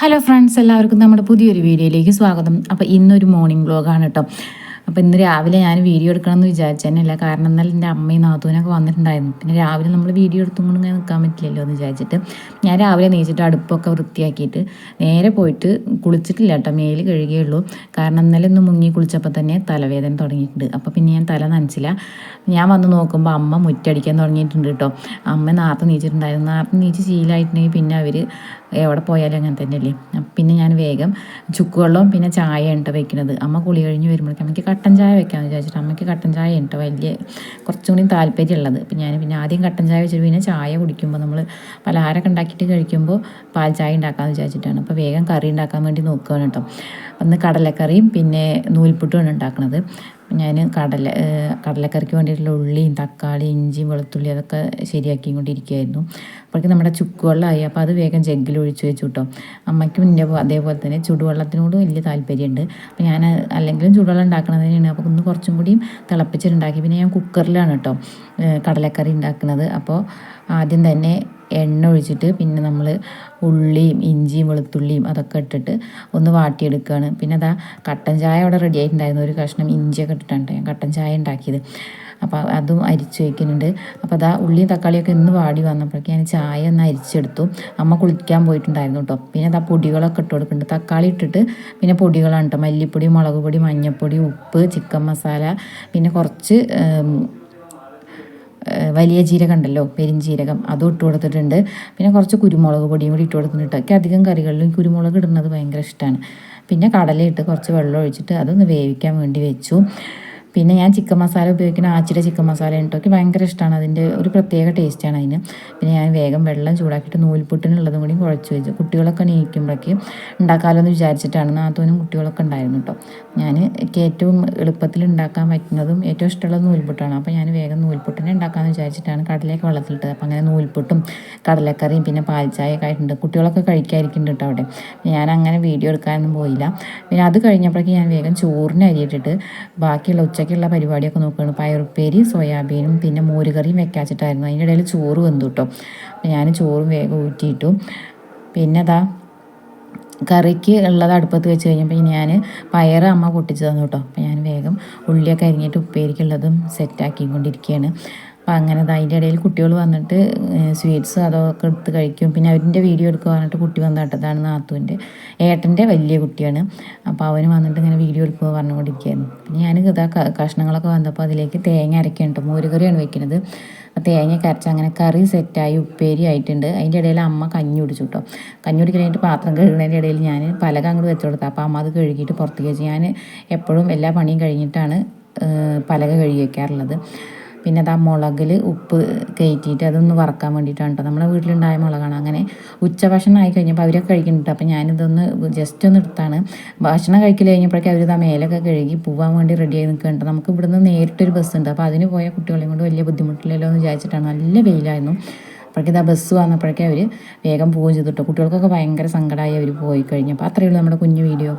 Hello friends, എല്ലാവർക്കും നമ്മുടെ പുതിയൊരു വീഡിയോയിലേക്ക് സ്വാഗതം. അപ്പോൾ ഇന്നൊരു മോർണിംഗ് വ്ലോഗാണ് കേട്ടോ. അപ്പോൾ ഇന്ന് രാവിലെ ഞാൻ വീഡിയോ എടുക്കണമെന്ന് വിചാരിച്ചു തന്നെയല്ല, കാരണം എന്നാൽ എൻ്റെ അമ്മയും നാത്തൂനൊക്കെ വന്നിട്ടുണ്ടായിരുന്നു. പിന്നെ രാവിലെ നമ്മൾ വീഡിയോ എടുത്തുകൊണ്ട് ഇങ്ങനെ നിൽക്കാൻ പറ്റില്ലല്ലോ എന്ന് വിചാരിച്ചിട്ട് ഞാൻ രാവിലെ നീച്ചിട്ട് അടുപ്പൊക്കെ വൃത്തിയാക്കിയിട്ട് നേരെ പോയിട്ട് കുളിച്ചിട്ടില്ല കേട്ടോ, മേല് കഴുകിയുള്ളൂ. കാരണം ഇന്നലെ ഒന്ന് മുങ്ങി കുളിച്ചപ്പോൾ തന്നെ തലവേദന തുടങ്ങിയിട്ടുണ്ട്. അപ്പോൾ പിന്നെ ഞാൻ തല നനച്ചില്ല. ഞാൻ വന്ന് നോക്കുമ്പോൾ അമ്മ മുറ്റടിക്കാൻ തുടങ്ങിയിട്ടുണ്ട് കേട്ടോ. അമ്മ നേരത്തെ നീച്ചിട്ടുണ്ടായിരുന്നു. നേരത്തെ നീച്ച് ശീലമായിട്ടുണ്ടെങ്കിൽ പിന്നെ അവർ എവിടെ പോയാലും അങ്ങനെ തന്നെയല്ലേ. പിന്നെ ഞാൻ വേഗം ചുക്കുവെള്ളവും പിന്നെ ചായ കേട്ടോ വെക്കുന്നത്. അമ്മ കുളി കഴിഞ്ഞ് വരുമ്പോഴേക്കും അമ്മയ്ക്ക് കട്ടൻ ചായ വെക്കാമെന്ന് വിചാരിച്ചിട്ട് അമ്മയ്ക്ക് കട്ടൻ ചായ കേട്ടോ വലിയ കുറച്ചും കൂടി താല്പര്യമുള്ളത്. അപ്പം ഞാൻ പിന്നെ ആദ്യം കട്ടൻ ചായ വെച്ചിട്ട് പിന്നെ ചായ കുടിക്കുമ്പോൾ നമ്മൾ പലഹാരമൊക്കെ ഉണ്ടാക്കിയിട്ട് കഴിക്കുമ്പോൾ പാൽ ചായ ഉണ്ടാക്കാമെന്ന് വിചാരിച്ചിട്ടാണ്. അപ്പോൾ വേഗം കറി ഉണ്ടാക്കാൻ വേണ്ടി നോക്കുകയാണ് കേട്ടോ. ഒന്ന് കടലക്കറിയും പിന്നെ നൂൽപുട്ടുമാണ് ഉണ്ടാക്കുന്നത്. ഞാൻ കടലക്കറിക്ക് വേണ്ടിയിട്ടുള്ള ഉള്ളിയും തക്കാളി ഇഞ്ചിയും വെളുത്തുള്ളി അതൊക്കെ ശരിയാക്കിക്കൊണ്ടിരിക്കുകയായിരുന്നു. അപ്പോഴേക്കും നമ്മുടെ ചുക്കുവെള്ളമായി. അപ്പോൾ അത് വേഗം ജഗ്ഗിൽ ഒഴിച്ച് വെച്ചു കേട്ടോ. അമ്മയ്ക്കും എൻ്റെ അതേപോലെ തന്നെ ചുടുവെള്ളത്തിനോട് വലിയ താല്പര്യമുണ്ട്. അപ്പോൾ ഞാൻ അല്ലെങ്കിലും ചുടുവെള്ളം ഉണ്ടാക്കുന്നത് തന്നെയാണ്. അപ്പോൾ ഒന്ന് കുറച്ചും കൂടിയും തിളപ്പിച്ചിട്ടുണ്ടാക്കി. പിന്നെ ഞാൻ കുക്കറിലാണ് കേട്ടോ കടലക്കറി ഉണ്ടാക്കുന്നത്. അപ്പോൾ ആദ്യം തന്നെ എണ്ണ ഒഴിച്ചിട്ട് പിന്നെ നമ്മൾ ഉള്ളിയും ഇഞ്ചിയും വെളുത്തുള്ളിയും അതൊക്കെ ഇട്ടിട്ട് ഒന്ന് വാട്ടിയെടുക്കുകയാണ്. പിന്നെ അതാ കട്ടൻ ചായ അവിടെ റെഡി ആയിട്ടുണ്ടായിരുന്നു. ഒരു കഷ്ണം ഇഞ്ചിയൊക്കെ ഇട്ടിട്ടാണ് ഞാൻ കട്ടൻ ചായ ഉണ്ടാക്കിയത്. അപ്പോൾ അതും അരിച്ച് വയ്ക്കുന്നുണ്ട്. അപ്പോൾ അതാ ഉള്ളിയും തക്കാളിയൊക്കെ ഇന്ന് വാടി വന്നപ്പോഴേക്കും ഞാൻ ചായ ഒന്ന് അരിച്ചെടുത്തു. അമ്മ കുളിക്കാൻ പോയിട്ടുണ്ടായിരുന്നു കേട്ടോ. പിന്നെ അതാ പൊടികളൊക്കെ ഇട്ട് കൊടുക്കുന്നുണ്ട്. തക്കാളി ഇട്ടിട്ട് പിന്നെ പൊടികളാണ് കേട്ടോ. മല്ലിപ്പൊടി, മുളക് പൊടി, മഞ്ഞൾപ്പൊടി, ഉപ്പ്, ചിക്കൻ മസാല, പിന്നെ കുറച്ച് വലിയ ജീരകം ഉണ്ടല്ലോ, പെരിഞ്ജീരകം, അതും ഇട്ട് കൊടുത്തിട്ടുണ്ട്. പിന്നെ കുറച്ച് കുരുമുളക് പൊടിയും കൂടി ഇട്ട് കൊടുത്തിട്ടുണ്ട്. എനിക്ക് അധികം കറികളിലും കുരുമുളക് ഇടുന്നത് ഭയങ്കര ഇഷ്ടമാണ്. പിന്നെ കടലയിട്ട് കുറച്ച് വെള്ളം ഒഴിച്ചിട്ട് അതൊന്ന് വേവിക്കാൻ വേണ്ടി വെച്ചു. പിന്നെ ഞാൻ ചിക്കൻ മസാല ഉപയോഗിക്കുന്ന ആച്ചിയുടെ ചിക്കൻ മസാല ഉണ്ടോക്കി ഭയങ്കര ഇഷ്ടമാണ്. അതിൻ്റെ ഒരു പ്രത്യേക ടേസ്റ്റാണ് അതിന്. പിന്നെ ഞാൻ വേഗം വെള്ളം ചൂടാക്കിയിട്ട് നൂൽപുട്ടിനുള്ളതും കൂടി കുഴച്ച് വെച്ചു. കുട്ടികളൊക്കെ എണീക്കുമ്പോഴേക്ക് ഉണ്ടാക്കാമല്ലോ എന്ന് വിചാരിച്ചിട്ടാണ്. നാത്തൂനും കുട്ടികളൊക്കെ ഉണ്ടായിരുന്നു കേട്ടോ. ഞാൻ എനിക്ക് ഏറ്റവും എളുപ്പത്തിൽ ഉണ്ടാക്കാൻ പറ്റുന്നതും ഏറ്റവും ഇഷ്ടമുള്ളത് നൂൽപുട്ടാണ്. അപ്പോൾ ഞാൻ വേഗം നൂൽപുട്ടിനെ ഉണ്ടാക്കാമെന്ന് വിചാരിച്ചിട്ടാണ് കടലയൊക്കെ വെള്ളത്തിലിട്ടത്. അപ്പോൾ അങ്ങനെ നൂൽപുട്ടും കടലക്കറിയും പിന്നെ പാൽച്ചായൊക്കെ ആയിട്ടുണ്ട്. കുട്ടികളൊക്കെ കഴിക്കാതിരിക്കുന്നുണ്ട് കേട്ടോ അവിടെ. ഞാൻ അങ്ങനെ വീഡിയോ എടുക്കാനൊന്നും പോയില്ല. പിന്നെ അത് കഴിഞ്ഞപ്പോഴേക്കും ഞാൻ വേഗം ചോറിന് അരിയിട്ടിട്ട് ബാക്കിയുള്ള ഉച്ചയ്ക്കുള്ള പരിപാടിയൊക്കെ നോക്കുകയാണ്. പയറുപ്പേരി, സോയാബീനും പിന്നെ മോരുകറിയും വെക്കാച്ചിട്ടായിരുന്നു. അതിൻ്റെ ഇടയിൽ ചോറ് വെന്തു കേട്ടോ. അപ്പോൾ ഞാൻ ചോറും വേഗം ഊറ്റിയിട്ടു. പിന്നെ അതാ കറിക്ക് ഉള്ളത് അടുപ്പത്ത് വെച്ച് കഴിഞ്ഞപ്പോൾ ഞാൻ പയറ് അമ്മ പൊട്ടിച്ച് തന്നു കേട്ടോ. അപ്പോൾ ഞാൻ വേഗം ഉള്ളിയൊക്കെ അരിഞ്ഞിട്ട് ഉപ്പേരിക്കുള്ളതും സെറ്റാക്കിക്കൊണ്ടിരിക്കുകയാണ്. അപ്പോൾ അങ്ങനെ അതിൻ്റെ ഇടയിൽ കുട്ടികൾ വന്നിട്ട് സ്വീറ്റ്സ് അതൊക്കെ എടുത്ത് കഴിക്കും. പിന്നെ അവരിൻ്റെ വീഡിയോ എടുക്കുക പറഞ്ഞിട്ട് കുട്ടി വന്നിട്ടതാണ് നാത്തൂൻ്റെ ഏട്ടൻ്റെ വലിയ കുട്ടിയാണ്. അപ്പോൾ അവന് വന്നിട്ട് ഇങ്ങനെ വീഡിയോ എടുക്കുക പറഞ്ഞുകൊണ്ടിരിക്കുകയായിരുന്നു. പിന്നെ ഞാൻ ഇതാ കഷ്ണങ്ങളൊക്കെ വന്നപ്പോൾ അതിലേക്ക് തേങ്ങ അരയ്ക്കുന്നുണ്ട്. മോരുകറിയാണ് വെക്കുന്നത്. അപ്പോൾ തേങ്ങയൊക്കെ അരച്ച് അങ്ങനെ കറി സെറ്റായി ഉപ്പേരി ആയിട്ടുണ്ട്. അതിൻ്റെ ഇടയിൽ അമ്മ കഞ്ഞി കുടിച്ചു കേട്ടോ. കഞ്ഞി കുടിക്കാനായിട്ട് പാത്രം കഴുകുന്നതിൻ്റെ ഇടയിൽ ഞാൻ പലക അങ്ങോട്ട് വെച്ച് കൊടുത്തു. അപ്പോൾ അമ്മ അത് കഴുകിയിട്ട് പുറത്തേക്ക് വെച്ച്. ഞാൻ എപ്പോഴും എല്ലാ പണിയും കഴിഞ്ഞിട്ടാണ് പലക കഴുകി വയ്ക്കാറുള്ളത്. പിന്നെ അത് ആ മുളകിൽ ഉപ്പ് കയറ്റിയിട്ട് അതൊന്ന് വറക്കാൻ വേണ്ടിയിട്ടാണ് കേട്ടോ. നമ്മുടെ വീട്ടിലുണ്ടായ മുളകാണ്. അങ്ങനെ ഉച്ചഭക്ഷണം ആയി കഴിഞ്ഞപ്പോൾ അവരൊക്കെ കഴിക്കുന്നുണ്ട്. അപ്പോൾ ഞാനിതൊന്ന് ജസ്റ്റ് ഒന്ന് എടുത്താണ്. ഭക്ഷണം കഴിക്കൽ കഴിഞ്ഞപ്പോഴേക്കും അവർ മേലൊക്കെ കഴുകി പോകാൻ വേണ്ടി റെഡിയായി നിൽക്കുന്നുണ്ട്. നമുക്ക് ഇവിടുന്ന് നേരിട്ടൊരു ബസ്സുണ്ട്. അപ്പോൾ അതിന് പോയ കുട്ടികളെയും കൊണ്ട് വലിയ ബുദ്ധിമുട്ടില്ലല്ലോ എന്ന് വിചാരിച്ചിട്ടാണ്. നല്ല വെയിലായിരുന്നു. അപ്പോഴേക്കും ഇതാ ബസ് വന്നപ്പോഴേക്കും അവർ വേഗം പോവുകയും ചെയ്തു കേട്ടോ. കുട്ടികൾക്കൊക്കെ ഭയങ്കര സങ്കടമായി അവർ പോയി കഴിഞ്ഞപ്പോൾ. അത്രയേ ഉള്ളൂ നമ്മുടെ കുഞ്ഞു വീഡിയോ.